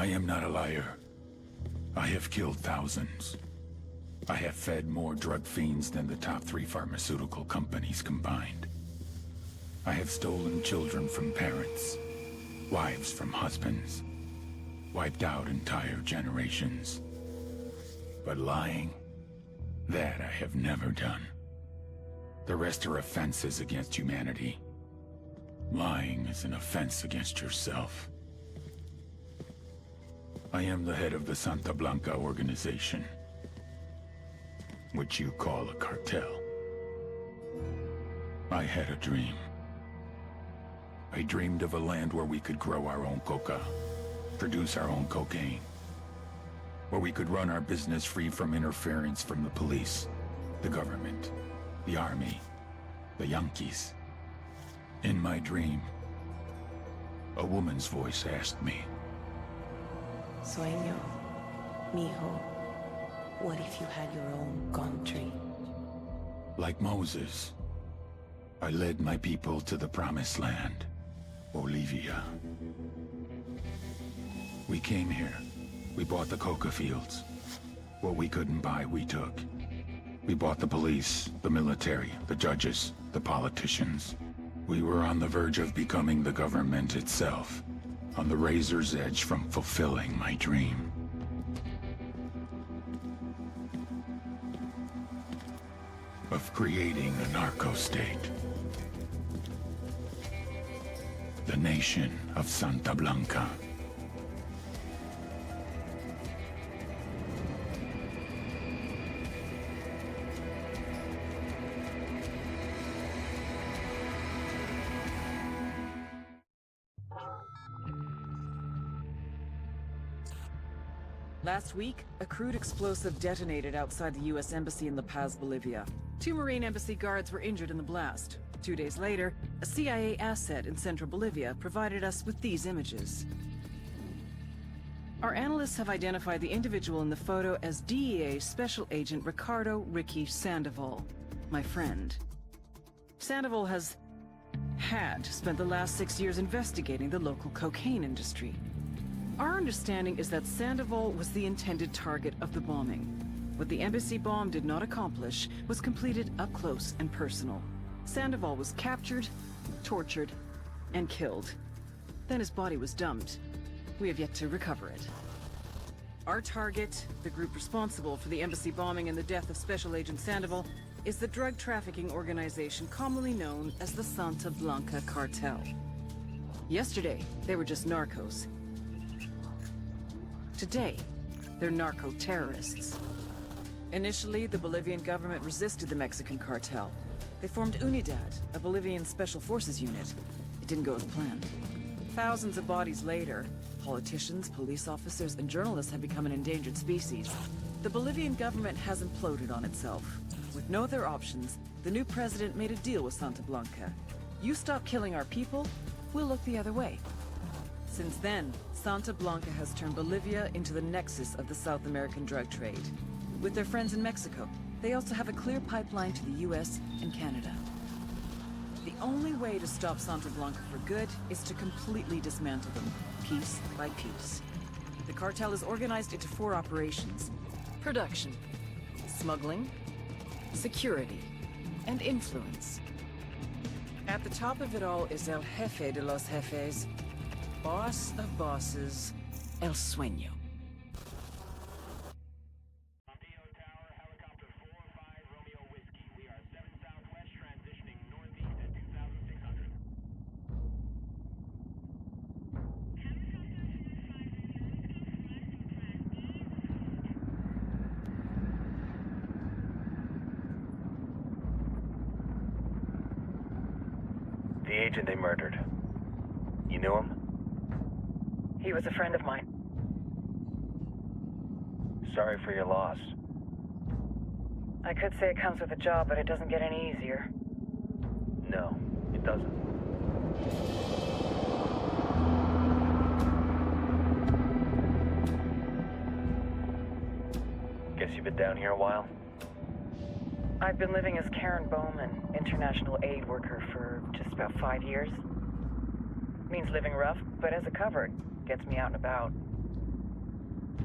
I am not a liar. I have killed thousands. I have fed more drug fiends than the top 3 pharmaceutical companies combined. I have stolen children from parents, wives from husbands, wiped out entire generations. But lying, that I have never done. The rest are offenses against humanity. Lying is an offense against yourself. I am the head of the Santa Blanca organization, which you call a cartel. I had a dream. I dreamed of a land where we could grow our own coca, produce our own cocaine, where we could run our business free from interference from the police, the government, the army, the Yankees. In my dream, a woman's voice asked me, Sueño, mijo, what if you had your own country? Like Moses, I led my people to the promised land, Bolivia. We came here. We bought the coca fields. What we couldn't buy, we took. We bought the police, the military, the judges, the politicians. We were on the verge of becoming the government itself, on the razor's edge from fulfilling my dream. Of creating a narco-state. The nation of Santa Blanca. Last week, a crude explosive detonated outside the U.S. Embassy in La Paz, Bolivia. 2 Marine Embassy guards were injured in the blast. 2 days later, a CIA asset in central Bolivia provided us with these images. Our analysts have identified the individual in the photo as DEA Special Agent Ricardo Ricky Sandoval, my friend. Sandoval had spent the last 6 years investigating the local cocaine industry. Our understanding is that Sandoval was the intended target of the bombing. What the embassy bomb did not accomplish was completed up close and personal. Sandoval was captured, tortured, and killed. Then his body was dumped. We have yet to recover it. Our target, the group responsible for the embassy bombing and the death of Special Agent Sandoval, is the drug trafficking organization commonly known as the Santa Blanca Cartel. Yesterday, they were just narcos. Today, they're narco-terrorists. Initially, the Bolivian government resisted the Mexican cartel. They formed Unidad, a Bolivian special forces unit. It didn't go as planned. Thousands of bodies later, politicians, police officers, and journalists have become an endangered species. The Bolivian government has imploded on itself. With no other options, the new president made a deal with Santa Blanca. You stop killing our people, we'll look the other way. Since then, Santa Blanca has turned Bolivia into the nexus of the South American drug trade. With their friends in Mexico, they also have a clear pipeline to the US and Canada. The only way to stop Santa Blanca for good is to completely dismantle them, piece by piece. The cartel is organized into 4 operations: production, smuggling, security, and influence. At the top of it all is El Jefe de los Jefes, boss of bosses, El Sueño. The agent they murdered. You knew him? He was a friend of mine. Sorry for your loss. I could say it comes with a job, but it doesn't get any easier. No, it doesn't. Guess you've been down here a while? I've been living as Karen Bowman, international aid worker, for just about 5 years. Means living rough, but as a cover, it gets me out and about.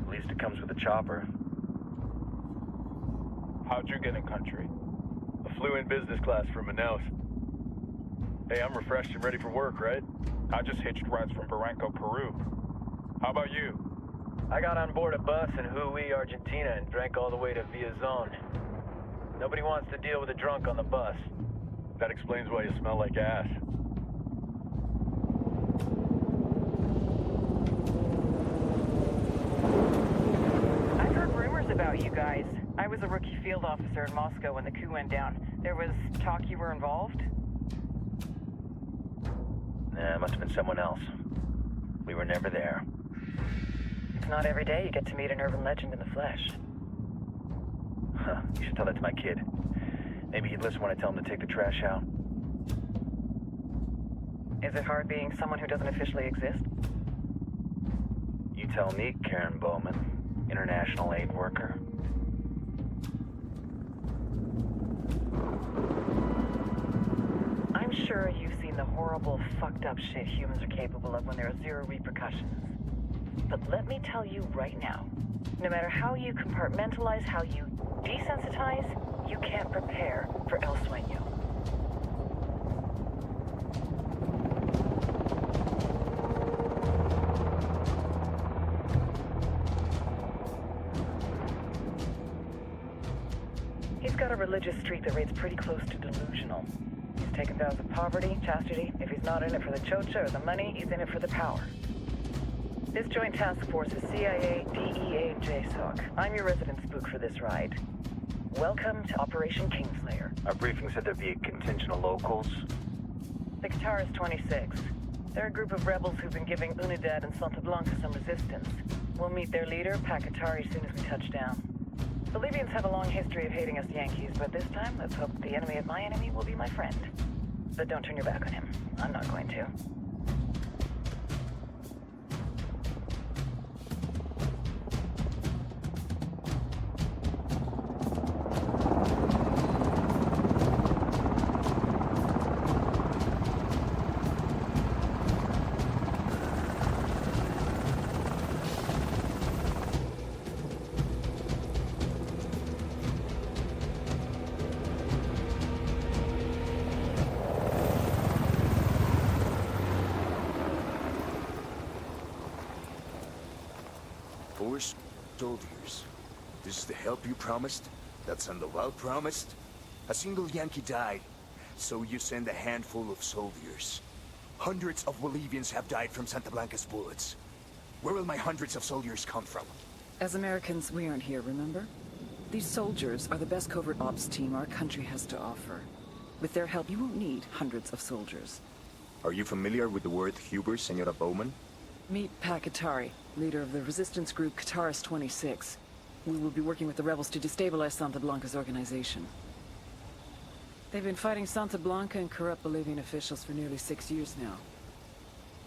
At least it comes with a chopper. How'd you get in country? I flew in business class from Manaus. Hey, I'm refreshed and ready for work, right? I just hitched rides from Barranco, Peru. How about you? I got on board a bus in Hui, Argentina, and drank all the way to Villazon. Nobody wants to deal with a drunk on the bus. That explains why you smell like ass. I've heard rumors about you guys. I was a rookie field officer in Moscow when the coup went down. There was talk you were involved? Nah, it must have been someone else. We were never there. It's not every day you get to meet an urban legend in the flesh. Huh, you should tell that to my kid. Maybe he'd listen when I tell him to take the trash out. Is it hard being someone who doesn't officially exist? You tell me, Karen Bowman, international aid worker. I'm sure you've seen the horrible, fucked up shit humans are capable of when there are zero repercussions. But let me tell you right now, no matter how you compartmentalize, how you desensitize, you can't prepare for El Sueño. He's got a religious streak that rates pretty close to delusional. He's taken vows of poverty, chastity. If he's not in it for the chocha or the money, he's in it for the power. This joint task force is CIA, DEA, and JSOC. I'm your resident spook for this ride. Welcome to Operation Kingslayer. Our briefing said there'd be a contingent of locals. The Qatar is 26. They're a group of rebels who've been giving Unidad and Santa Blanca some resistance. We'll meet their leader, Pakatari, as soon as we touch down. Bolivians have a long history of hating us Yankees, but this time, let's hope the enemy of my enemy will be my friend. But don't turn your back on him. I'm not going to. Soldiers. This is the help you promised? That Sandoval promised? A single Yankee died, so you send a handful of soldiers. Hundreds of Bolivians have died from Santa Blanca's bullets. Where will my hundreds of soldiers come from? As Americans, we aren't here, remember? These soldiers are the best covert ops team our country has to offer. With their help, you won't need hundreds of soldiers. Are you familiar with the word Huber, Senora Bowman? Meet Pakatari, leader of the resistance group Qatar's 26. We will be working with the rebels to destabilize Santa Blanca's organization. They've been fighting Santa Blanca and corrupt Bolivian officials for nearly 6 years now.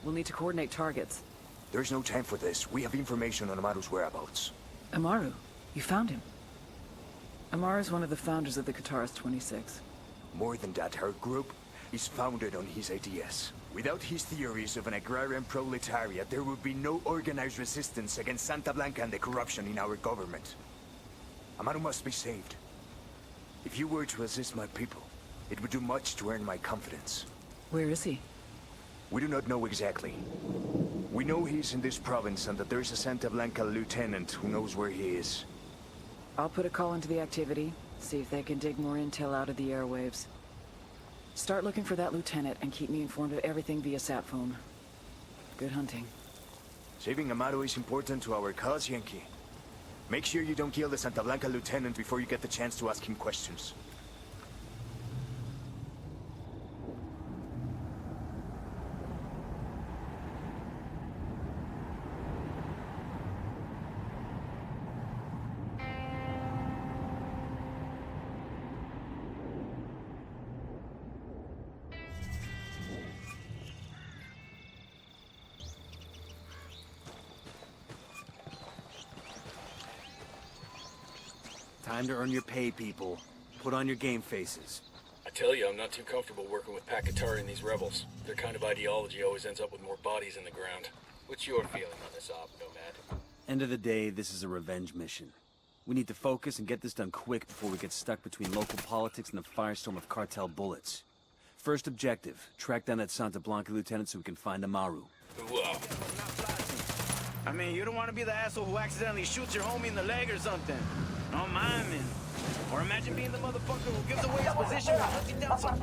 We'll need to coordinate targets. There's no time for this. We have information on Amaru's whereabouts. Amaru? You found him? Amaru is one of the founders of the Qatar's 26. More than that, her group is founded on his ideas. Without his theories of an agrarian proletariat, there would be no organized resistance against Santa Blanca and the corruption in our government. Amaru must be saved. If you were to assist my people, it would do much to earn my confidence. Where is he? We do not know exactly. We know he's in this province and that there's a Santa Blanca lieutenant who knows where he is. I'll put a call into the activity, see if they can dig more intel out of the airwaves. Start looking for that lieutenant and keep me informed of everything via sat phone. Good hunting. Saving Amaru is important to our cause, Yankee. Make sure you don't kill the Santa Blanca lieutenant before you get the chance to ask him questions. Time to earn your pay, people. Put on your game faces. I tell you, I'm not too comfortable working with Pakatari and these rebels. Their kind of ideology always ends up with more bodies in the ground. What's your feeling on this op, Nomad? End of the day, this is a revenge mission. We need to focus and get this done quick before we get stuck between local politics and the firestorm of cartel bullets. First objective, track down that Santa Blanca lieutenant so we can find Amaru. I mean, you don't want to be the asshole who accidentally shoots your homie in the leg or something. No mind, man. Or imagine being the motherfucker who gives away his position and hunting down some...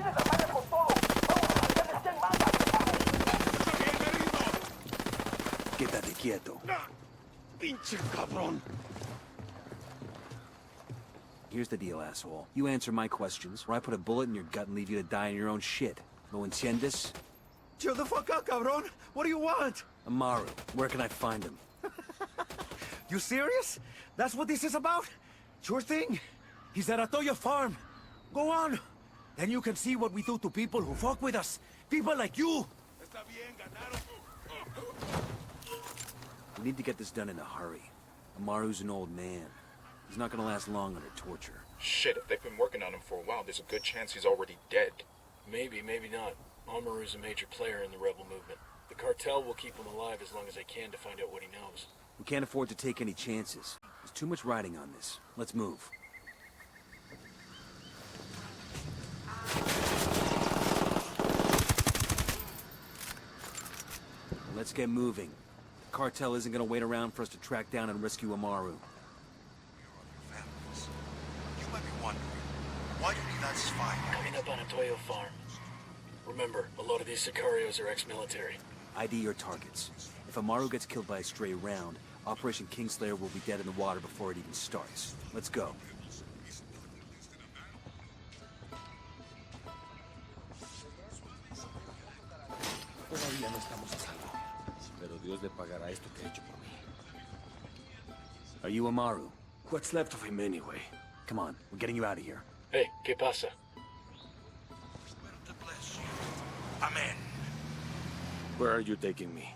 Quédate quieto. Pinche cabrón. Here's the deal, asshole. You answer my questions, or I put a bullet in your gut and leave you to die in your own shit. ¿Lo entiendes? Chill the fuck out, cabrón. What do you want? Amaru, where can I find him? You serious? That's what this is about? Sure thing. He's at Atoya Farm. Go on. Then you can see what we do to people who fuck with us. People like you. We need to get this done in a hurry. Amaru's an old man. He's not gonna last long under torture. Shit, if they've been working on him for a while, there's a good chance he's already dead. Maybe, maybe not. Amaru's a major player in the rebel movement. The cartel will keep him alive as long as they can to find out what he knows. We can't afford to take any chances. There's too much riding on this. Let's move. Let's get moving. The cartel isn't gonna wait around for us to track down and rescue Amaru. You might be wondering, why do you guys fight? Coming up on Atoyo Farm. Remember, a lot of these Sicarios are ex-military. ID your targets. If Amaru gets killed by a stray round, Operation Kingslayer will be dead in the water before it even starts. Let's go. Todavía no estamos a salvo. Pero Dios le pagará esto que ha hecho por mí. Are you Amaru? What's left of him anyway? Come on, we're getting you out of here. Hey, ¿qué pasa? Amen. Where are you taking me?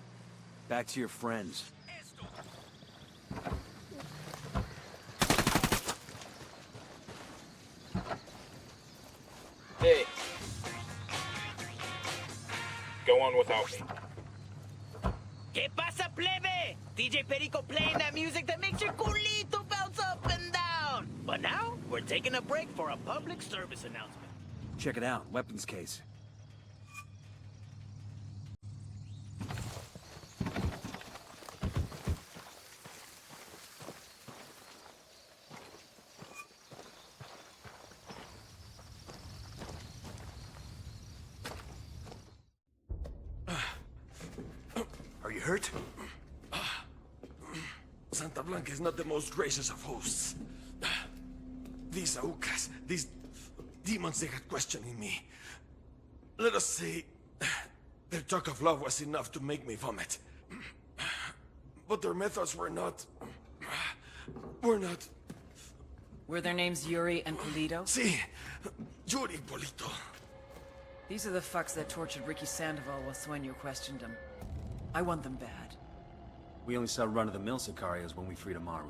Back to your friends. Hey. Go on without me. ¿Qué pasa, plebe? DJ Perico playing that music that makes your culito bounce up and down. But now, we're taking a break for a public service announcement. Check it out, weapons case. Are you hurt? Santa Blanca is not the most gracious of hosts. These Aucas, these demons they had questioning me. Let us say, their talk of love was enough to make me vomit. But their methods were not... Were their names Yuri and Polito? Si, Yuri Polito. These are the fucks that tortured Ricky Sandoval while Sueño questioned him. I want them bad. We only saw run-of-the-mill Sicarios when we freed Amaru.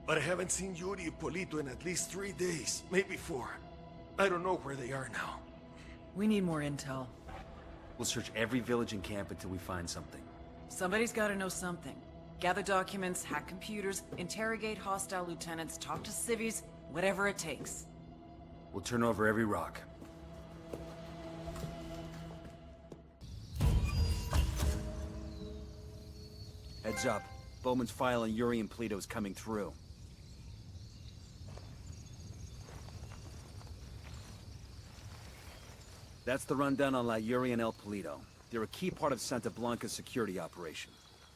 But I haven't seen Yuri and Polito in at least 3 days, maybe 4. I don't know where they are now. We need more intel. We'll search every village and camp until we find something. Somebody's gotta know something. Gather documents, hack computers, interrogate hostile lieutenants, talk to civvies, whatever it takes. We'll turn over every rock. Heads up. Bowman's file on Yuri and Polito is coming through. That's the rundown on La Yuri and El Polito. They're a key part of Santa Blanca's security operation.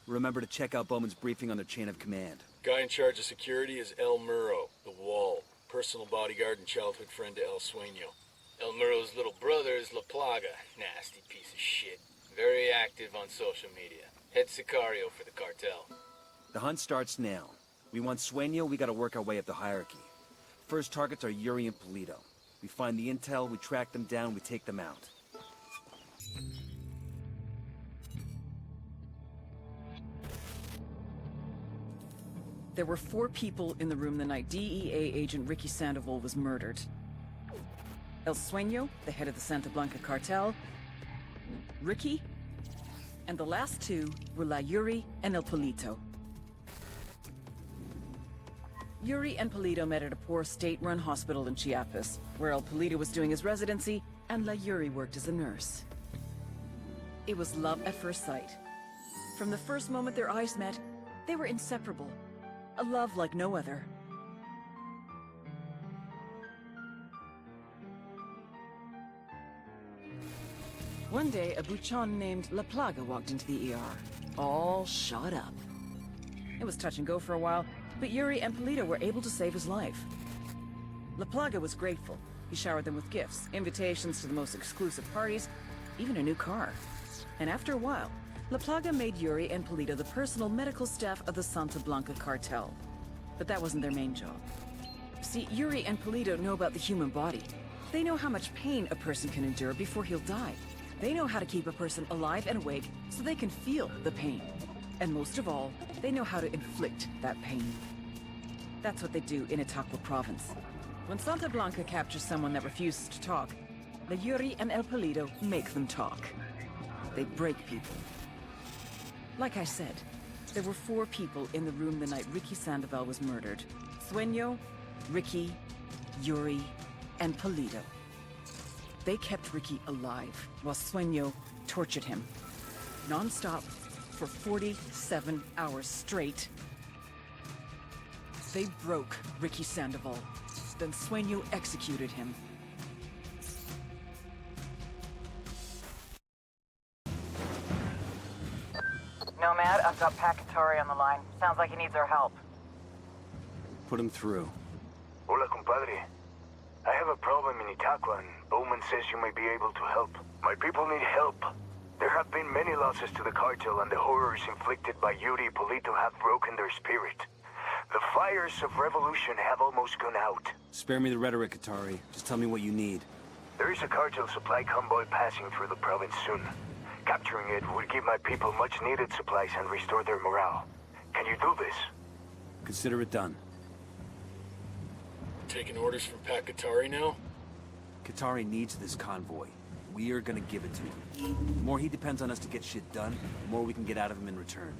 Remember to check out Bowman's briefing on their chain of command. Guy in charge of security is El Muro, the Wall. Personal bodyguard and childhood friend to El Sueño. El Muro's little brother is La Plaga. Nasty piece of shit. Very active on social media. Head Sicario for the cartel. The hunt starts now. We want Sueño, we gotta work our way up the hierarchy. First targets are Yuri and Polito. We find the intel, we track them down, we take them out. There were 4 people in the room the night DEA agent Ricky Sandoval was murdered. El Sueño, the head of the Santa Blanca cartel, Ricky, and the last 2 were La Yuri and El Polito. Yuri and Polito met at a poor state-run hospital in Chiapas, where El Polito was doing his residency and La Yuri worked as a nurse. It was love at first sight. From the first moment their eyes met, they were inseparable. A love like no other. One day, a buchon named La Plaga walked into the ER, all shot up. It was touch and go for a while, but Yuri and Polito were able to save his life. La Plaga was grateful. He showered them with gifts, invitations to the most exclusive parties, even a new car. And after a while, La Plaga made Yuri and Polito the personal medical staff of the Santa Blanca cartel. But that wasn't their main job. See, Yuri and Polito know about the human body. They know how much pain a person can endure before he'll die. They know how to keep a person alive and awake so they can feel the pain. And most of all, they know how to inflict that pain. That's what they do in Itaqua province. When Santa Blanca captures someone that refuses to talk, the Yuri and El Polito make them talk. They break people. Like I said, there were 4 people in the room the night Ricky Sandoval was murdered. Sueño, Ricky, Yuri, and Polito. They kept Ricky alive while Sueño tortured him. Non-stop for 47 hours straight. They broke Ricky Sandoval. Then Sueño executed him. Nomad, I've got Pakatari on the line. Sounds like he needs our help. Put him through. Hola, compadre. I have a problem in Itaqua, and Bowman says you might be able to help. My people need help. There have been many losses to the cartel, and the horrors inflicted by Yuri and Polito have broken their spirit. The fires of revolution have almost gone out. Spare me the rhetoric, Katari. Just tell me what you need. There is a cartel supply convoy passing through the province soon. Capturing it would give my people much-needed supplies and restore their morale. Can you do this? Consider it done. Taking orders from Pakatari now? Katari needs this convoy. We are gonna give it to him. The more he depends on us to get shit done, the more we can get out of him in return.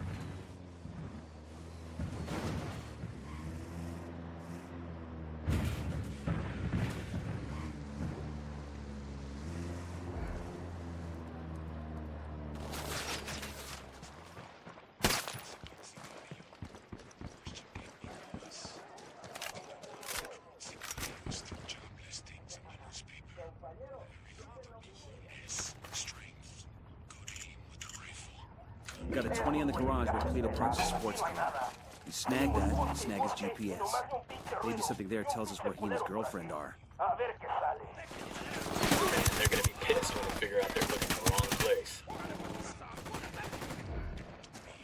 Got a 20 in the garage where Polito parks his sports car. You snag that, and snag his GPS. Maybe something there tells us where he and his girlfriend are. They're gonna be pissed when they figure out they're looking in the wrong place.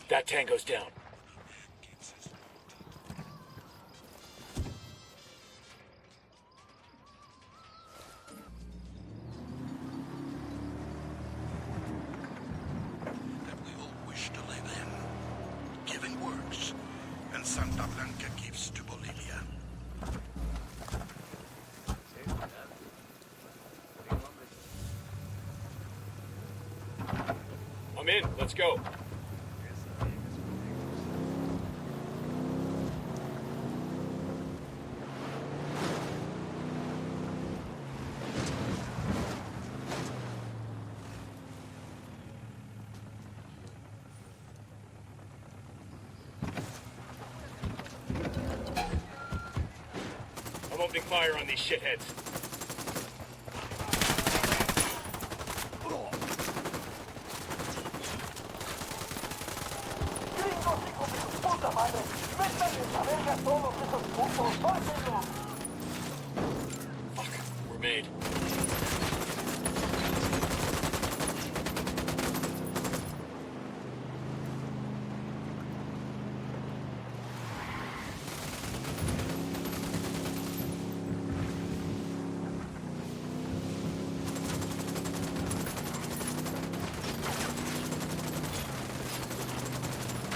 That tango's down. Santa Blanca gives to Bolivia. I'm in. Let's go. I'm opening fire on these shitheads. Fuck, we're made.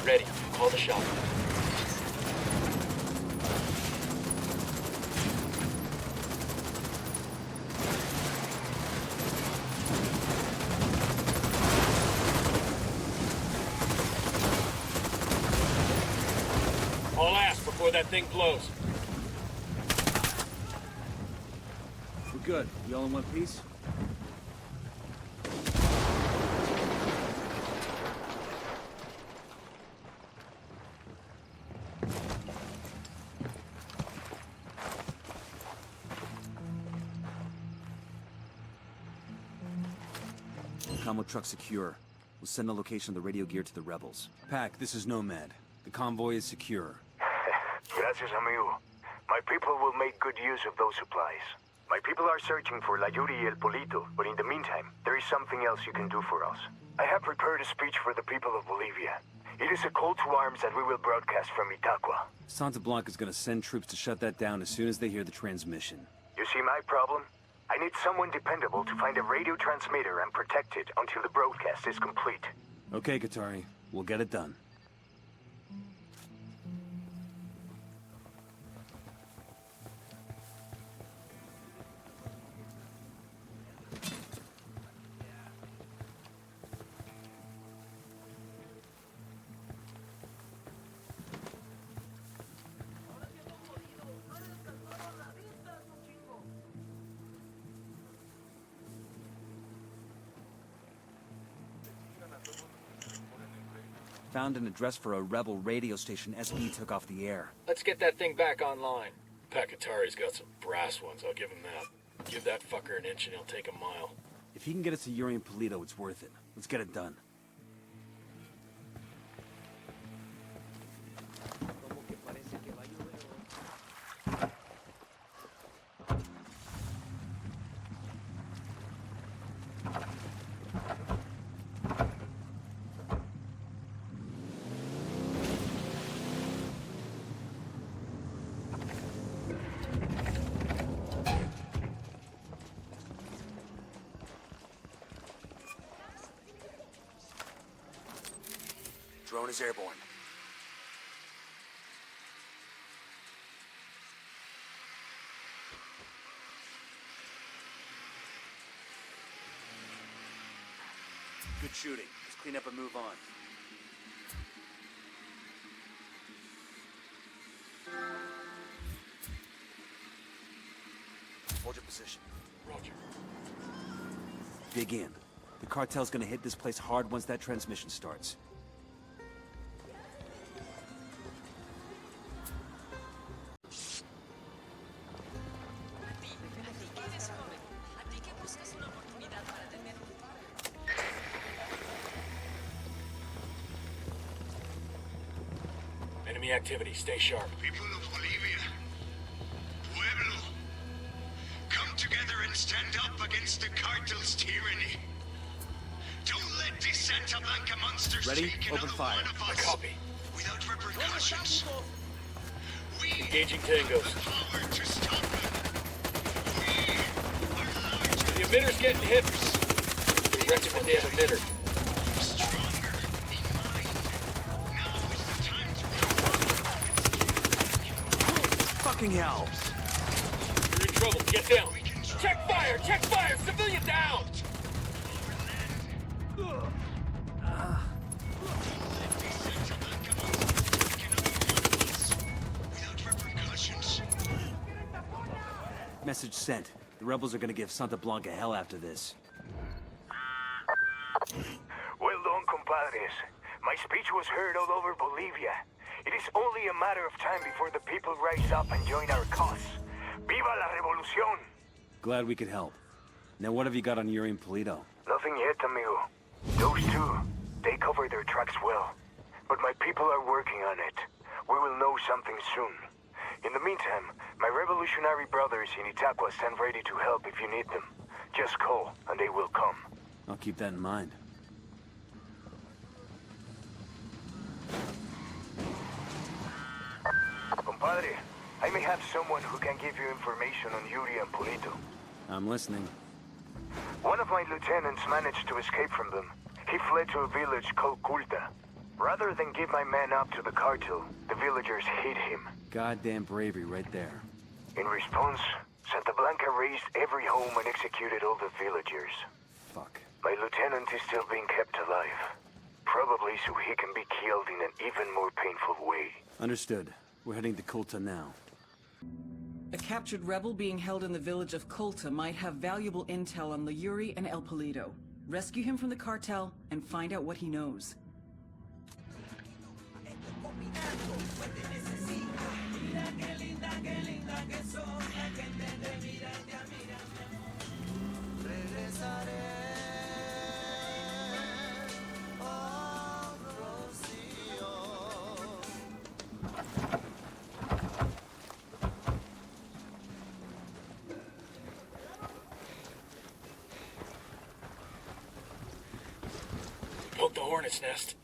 Ready. Call the shot. All ass before that thing blows. good. We all in one piece? Combo truck secure. We'll send the location of the radio gear to the rebels. Pac, this is Nomad. The convoy is secure. Gracias, amigo. My people will make good use of those supplies. My people are searching for La Yuri y El Polito, but in the meantime, there is something else you can do for us. I have prepared a speech for the people of Bolivia. It is a call to arms that we will broadcast from Itaqua. Santa Blanca's gonna send troops to shut that down as soon as they hear the transmission. You see my problem? I need someone dependable to find a radio transmitter and protect it until the broadcast is complete. Okay, Qatari. We'll get it done. Found an address for a rebel radio station SB took off the air. Let's get that thing back online. Pakatari's got some brass ones, I'll give him that. Give that fucker an inch and he'll take a mile. If he can get us to Yuri and Polito, it's worth it. Let's get it done. Drone is airborne. Good shooting. Let's clean up and move on. Hold your position. Roger. Dig in. The cartel's gonna hit this place hard once that transmission starts. Enemy activity, stay sharp. People of Bolivia, Pueblo, come together and stand up against the cartel's tyranny. Don't let these Santa Blanca monsters Ready? take Open another fire. one of us Copy. without repercussions. We Engaging have tangos. the power to stop them. We are larger. The emitter's getting hit. We wrecked him with the emitter. Stronger in mind. Now is the time to Fucking hell! You're in trouble. Get down. Check fire! Check fire! Civilian down! Message sent. The rebels are gonna give Santa Blanca hell after this. Well done, compadres. My speech was heard all over Bolivia. It is only a matter of time before the people rise up and join our cause. Viva la revolución! Glad we could help. Now what have you got on Yuri and Polito? Nothing yet, amigo. Those two, they cover their tracks well. But my people are working on it. We will know something soon. In the meantime, my revolutionary brothers in Itaqua stand ready to help if you need them. Just call, and they will come. I'll keep that in mind. Compadre, I may have someone who can give you information on Yuri and Polito. I'm listening. One of my lieutenants managed to escape from them. He fled to a village called Culta. Rather than give my man up to the cartel, the villagers hid him. Goddamn bravery right there. In response, Santa Blanca razed every home and executed all the villagers. Fuck. My lieutenant is still being kept alive. Probably so he can be killed in an even more painful way. Understood. We're heading to Kulta now. A captured rebel being held in the village of Colta might have valuable intel on Yuri and El Polito. Rescue him from the cartel and find out what he knows. Poke the hornet's nest.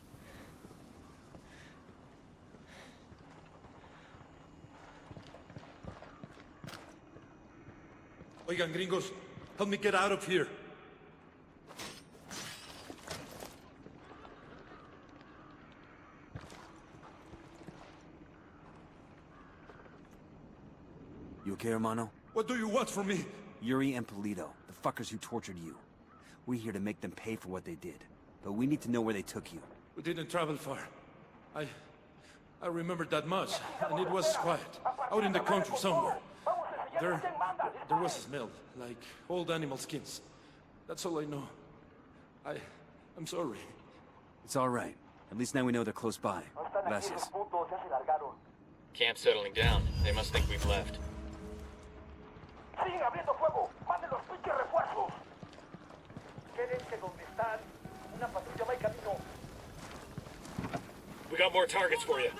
Oigan, gringos, help me get out of here. You okay, hermano? What do you want from me? Yuri and Polito, the fuckers who tortured you. We're here to make them pay for what they did. But we need to know where they took you. We didn't travel far. I remember that much, and it was quiet, out in the country somewhere. There was a smell, like old animal skins. That's all I know. I'm sorry. It's all right. At least now we know they're close by. Gracias. Camp settling down. They must think we've left. Siguen abriendo fuego. Manden los pinches refuerzos. Quédense donde están. Una patrulla va en camino. We got more targets for you.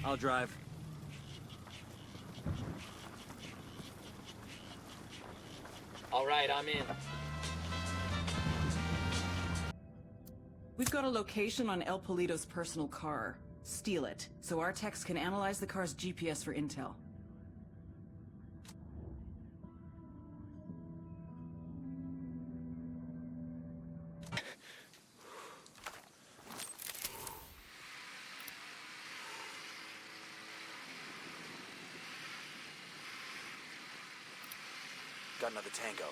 I'll drive. All right, I'm in. We've got a location on El Polito's personal car. Steal it, so our techs can analyze the car's GPS for intel. Got another tango.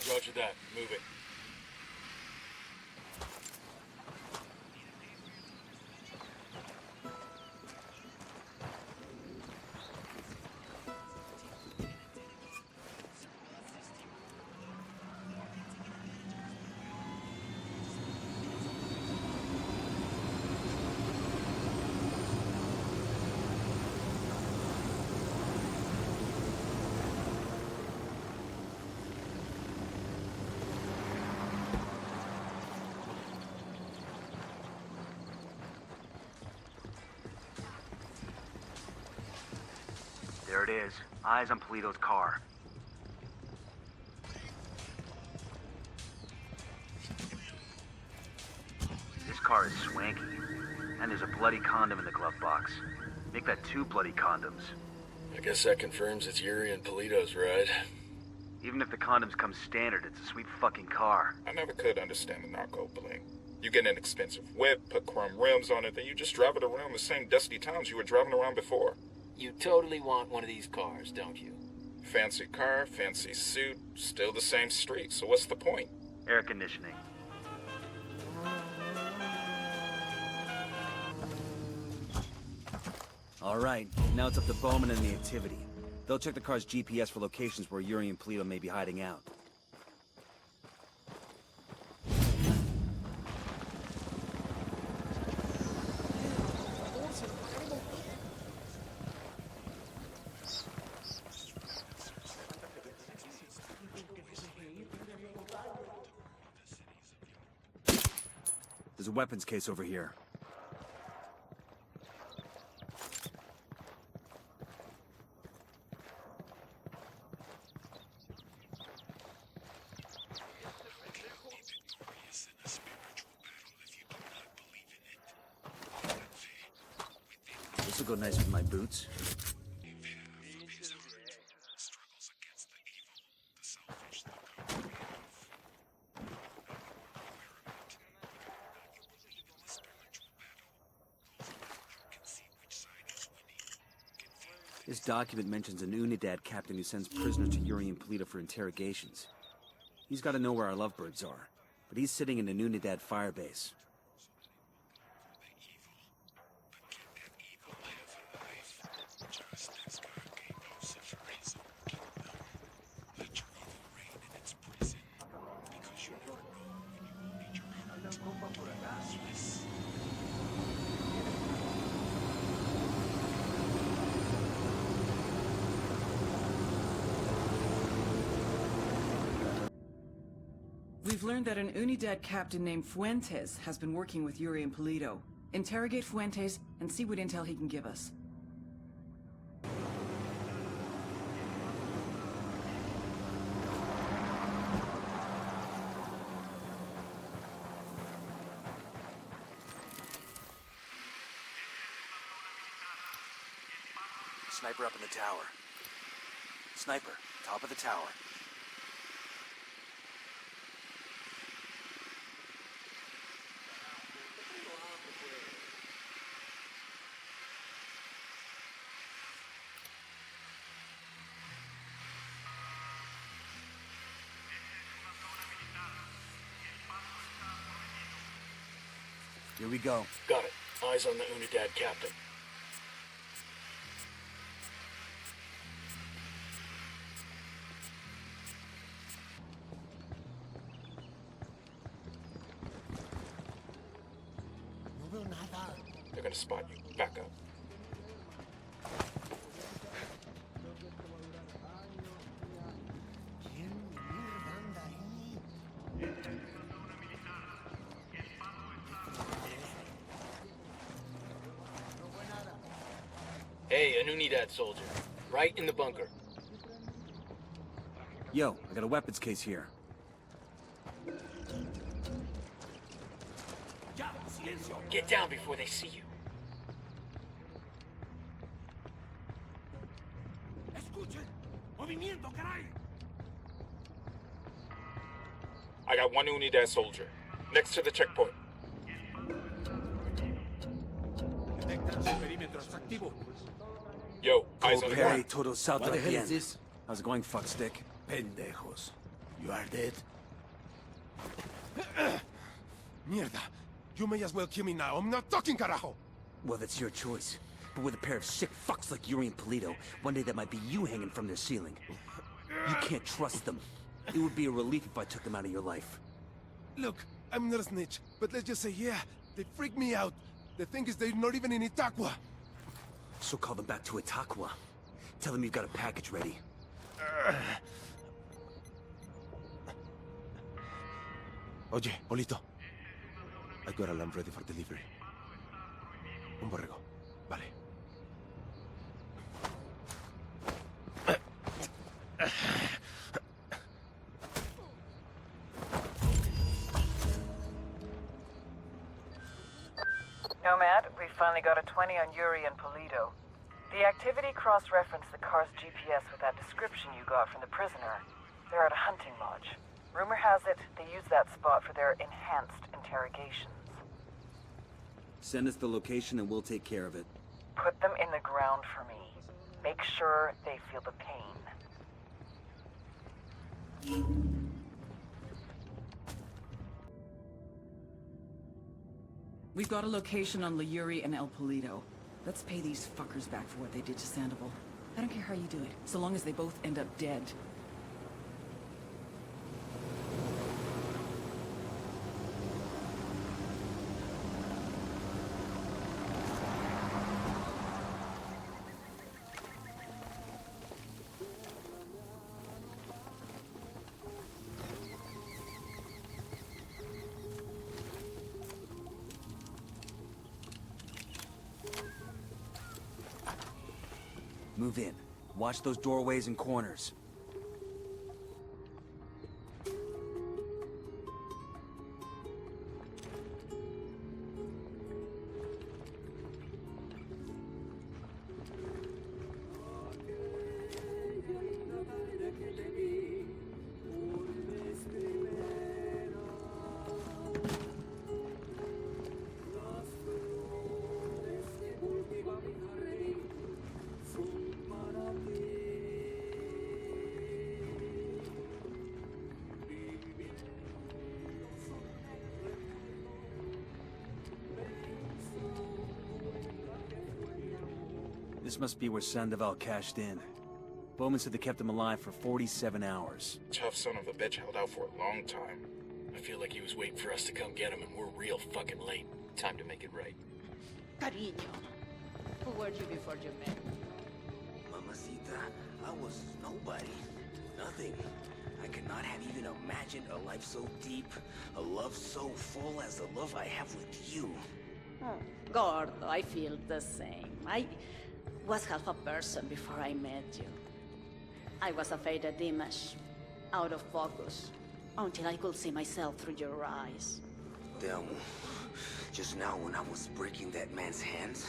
Roger that. Move it. There it is. Eyes on Polito's car. This car is swanky. And there's a bloody condom in the glove box. Make that 2 bloody condoms. I guess that confirms it's Yuri and Polito's ride. Even if the condoms come standard, it's a sweet fucking car. I never could understand the narco bling. You get an expensive whip, put chrome rims on it, then you just drive it around the same dusty towns you were driving around before. You totally want one of these cars, don't you? Fancy car, fancy suit, still the same street, so what's the point? Air conditioning. All right, now it's up to Bowman and the activity. They'll check the car's GPS for locations where Yuri and Polito may be hiding out. There's a weapons case over here. This will go nice with my boots. This document mentions an Unidad captain who sends prisoners to Yuri and Polito for interrogations. He's got to know where our lovebirds are, but he's sitting in an Unidad firebase. We've learned that an Unidad captain named Fuentes has been working with Yuri and Polito. Interrogate Fuentes and see what intel he can give us. Sniper up in the tower. Sniper, top of the tower. Here we go. Got it. Eyes on the Unidad captain. They're gonna spot you. Back up. Hey, an Unidad soldier. Right in the bunker. Yo, I got a weapons case here. Get down before they see you. I got one Unidad soldier. Next to the checkpoint. Yo, eyes on the ground. Todo salto What the hell bien. is this? How's it going, fuckstick? Pendejos. You are dead. Mierda. You may as well kill me now. I'm not talking, carajo. Well, that's your choice. But with a pair of sick fucks like Yuri and Polito, one day that might be you hanging from their ceiling. You can't trust them. It would be a relief if I took them out of your life. Look, I'm not a snitch, but let's just say, yeah, they freak me out. The thing is, they're not even in Itaqua. So call them back to Itaqua. Tell them you've got a package ready. Oye, Polito. I got a lamb ready for delivery. Un borrego. Vale. Nomad, we finally got a 20 on Yuri and Polito. The activity cross-referenced the car's GPS with that description you got from the prisoner. They're at a hunting lodge. Rumor has it they use that spot for their enhanced interrogations. Send us the location and we'll take care of it. Put them in the ground for me. Make sure they feel the pain. We've got a location on Yuri and El Polito. Let's pay these fuckers back for what they did to Sandoval. I don't care how you do it, so long as they both end up dead. Move in. Watch those doorways and corners. This must be where Sandoval cashed in. Bowman said they kept him alive for 47 hours. Tough son of a bitch held out for a long time. I feel like he was waiting for us to come get him, and we're real fucking late. Time to make it right. Cariño, who were you before you met me? Mamacita, I was nobody. Nothing. I could not have even imagined a life so deep, a love so full as the love I have with you. Oh, Gordo, I feel the same. I was half a person before I met you. I was a faded image, out of focus, until I could see myself through your eyes. Damn. Just now when I was breaking that man's hands,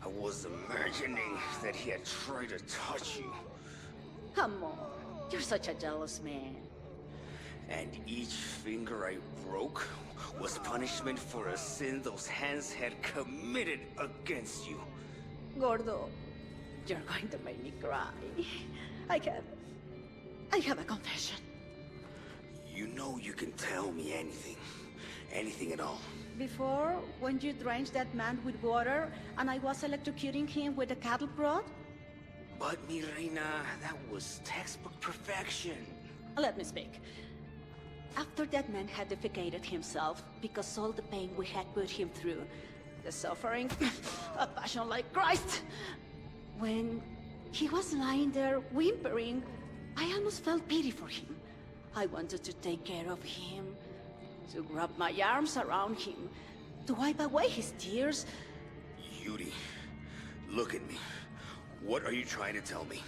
I was imagining that he had tried to touch you. Come on, you're such a jealous man. And each finger I broke was punishment for a sin those hands had committed against you. Gordo, you're going to make me cry. I have a confession. You know you can tell me anything. Anything at all. Before, when you drenched that man with water, and I was electrocuting him with a cattle prod? But, mi reina, that was textbook perfection. Let me speak. After that man had defecated himself, because all the pain we had put him through, the suffering, a passion like Christ. When he was lying there whimpering, I almost felt pity for him. I wanted to take care of him, to wrap my arms around him, to wipe away his tears. Yuri, look at me. What are you trying to tell me?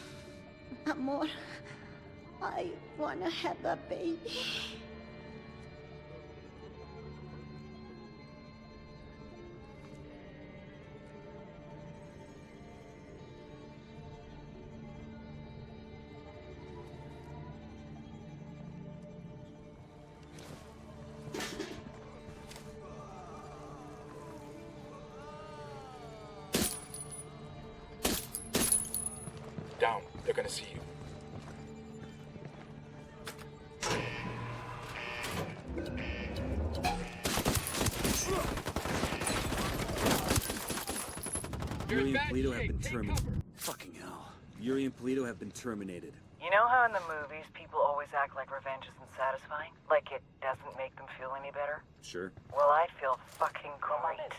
Amor, I wanna have a baby. Down. They're gonna see you. Yuri and Polito have been terminated. Fucking hell. Yuri and Polito have been terminated. You know how in the movies people always act like revenge isn't satisfying? Like it doesn't make them feel any better? Sure. Well, I'd feel fucking great.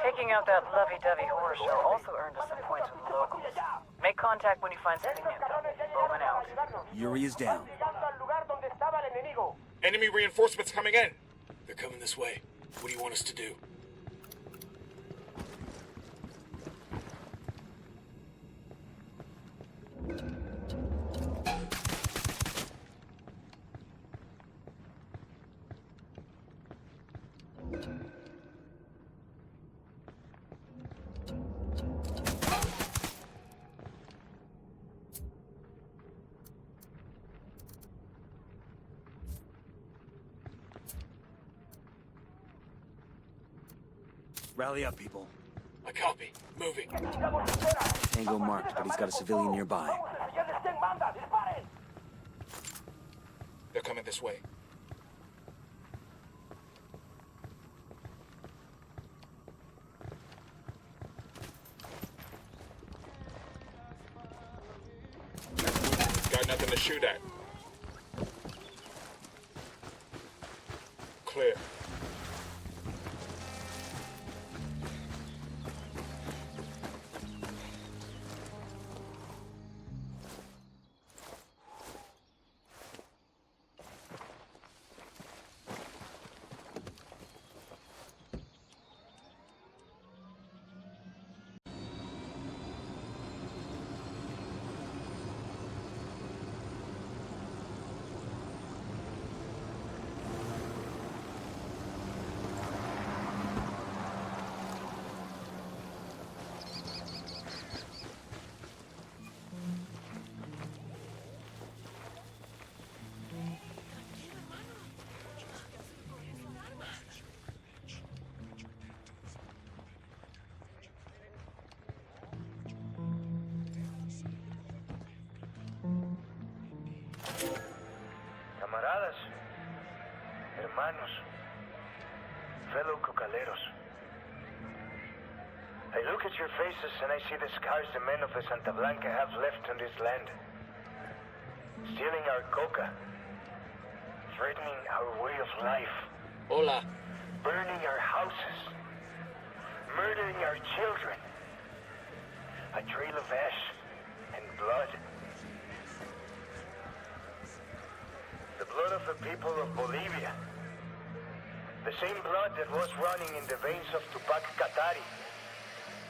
Taking out that lovey-dovey horror show also earned us some points with the locals. Make contact when you find something new. Bowman out. Yuri is down. Enemy reinforcements coming in. They're coming this way. What do you want us to do? Rally up, people. I copy. Moving. Tango marked, but he's got a civilian nearby. They're coming this way. Got nothing to shoot at. Clear. Camaradas, hermanos, fellow cocaleros. I look at your faces and I see the scars the men of the Santa Blanca have left on this land. Stealing our coca. Threatening our way of life. Hola. Burning our houses. Murdering our children. A trail of ash and blood. The blood of the people of Bolivia. The same blood that was running in the veins of Tupac Katari.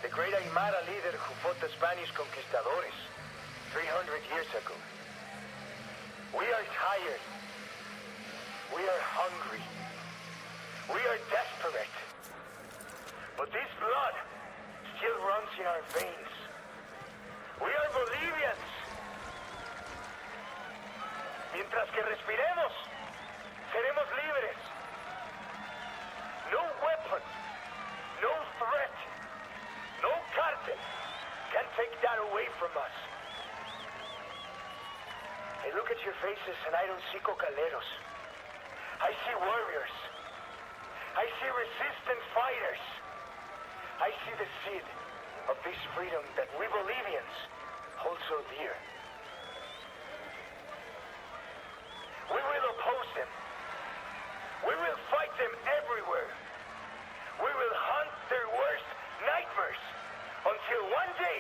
The great Aymara leader who fought the Spanish conquistadores 300 years ago. We are tired. We are hungry. We are desperate. But this blood still runs in our veins. We are Bolivians. Mientras que respiremos, seremos libres. No weapon, no threat, no cartel can take that away from us. I look at your faces and I don't see cocaleros. I see warriors. I see resistance fighters. I see the seed of this freedom that we Bolivians hold so dear. We will oppose them. We will fight them everywhere. We will hunt their worst nightmares until one day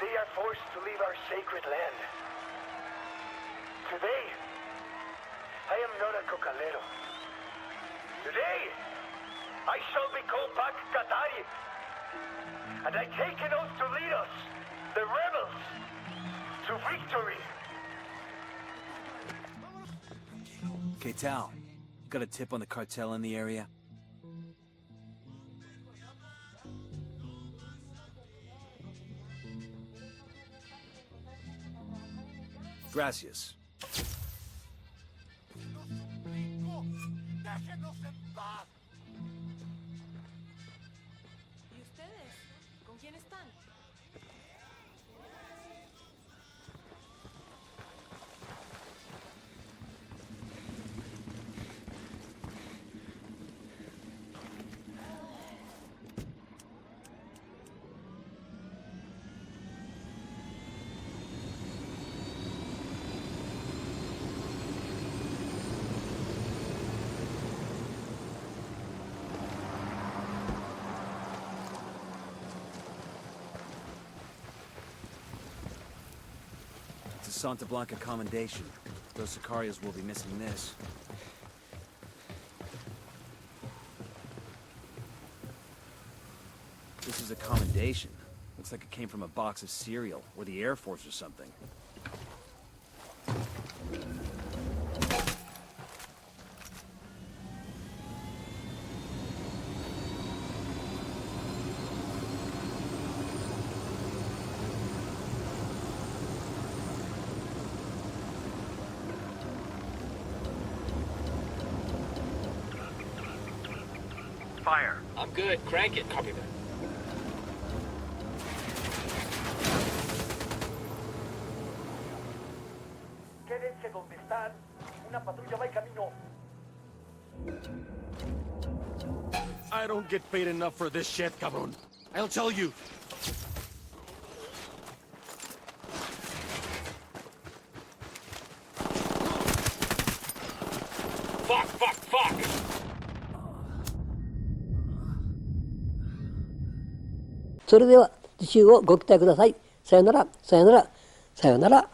they are forced to leave our sacred land. Today, I am not a cocalero. Today, I shall be called Pac Katari. And I take an oath to lead us, the rebels, to victory. Okay, Tal, you got a tip on the cartel in the area? Gracias. ¿Y ustedes? ¿Con quién están? It's a Santa Blanca commendation. Those Sicarios will be missing this. This is a commendation. Looks like it came from a box of cereal, or the Air Force or something. Fire. I'm good. Crank it. Copy that. Quédense donde están. Una patrulla va en camino. I don't get paid enough for this shit, cabrón. I'll tell you. Fuck, fuck, fuck! それでは次週をご期待ください。さよなら、さよなら、さよなら。